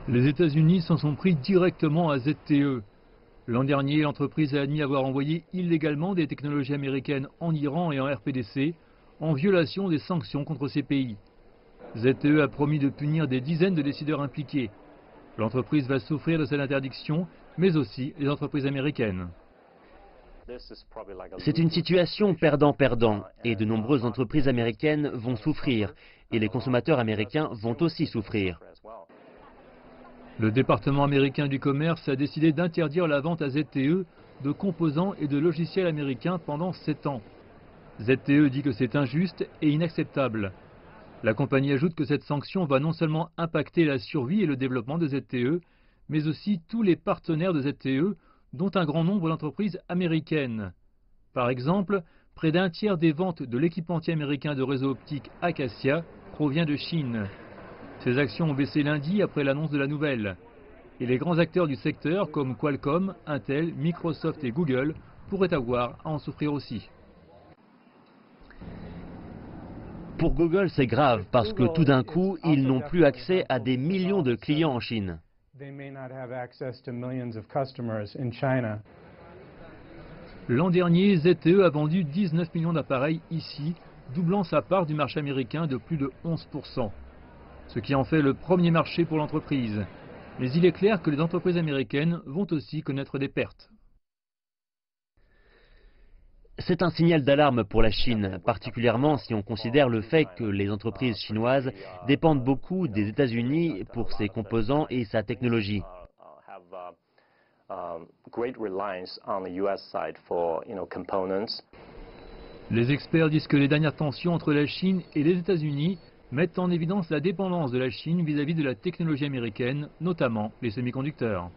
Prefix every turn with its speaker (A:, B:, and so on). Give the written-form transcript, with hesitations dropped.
A: Les États-Unis s'en sont pris directement à ZTE. L'an dernier, l'entreprise a admis avoir envoyé illégalement des technologies américaines en Iran et en RPDC, en violation des sanctions contre ces pays. ZTE a promis de punir des dizaines de décideurs impliqués. L'entreprise va souffrir de cette interdiction, mais aussi les entreprises américaines.
B: C'est une situation perdant-perdant et de nombreuses entreprises américaines vont souffrir et les consommateurs américains vont aussi souffrir.
A: Le département américain du commerce a décidé d'interdire la vente à ZTE de composants et de logiciels américains pendant 7 ans. ZTE dit que c'est injuste et inacceptable. La compagnie ajoute que cette sanction va non seulement impacter la survie et le développement de ZTE, mais aussi tous les partenaires de ZTE, dont un grand nombre d'entreprises américaines. Par exemple, près d'un tiers des ventes de l'équipementier américain de réseau optique Acacia provient de Chine. Ces actions ont baissé lundi après l'annonce de la nouvelle. Et les grands acteurs du secteur comme Qualcomm, Intel, Microsoft et Google pourraient avoir à en souffrir aussi.
B: Pour Google, c'est grave parce que tout d'un coup, ils n'ont plus accès à des millions de clients en Chine.
A: L'an dernier, ZTE a vendu 19 millions d'appareils ici, doublant sa part du marché américain de plus de 11%. Ce qui en fait le premier marché pour l'entreprise. Mais il est clair que les entreprises américaines vont aussi connaître des pertes.
B: C'est un signal d'alarme pour la Chine, particulièrement si on considère le fait que les entreprises chinoises dépendent beaucoup des États-Unis pour ses composants et sa technologie.
A: Les experts disent que les dernières tensions entre la Chine et les États-Unis mettent en évidence la dépendance de la Chine vis-à-vis de la technologie américaine, notamment les semi-conducteurs.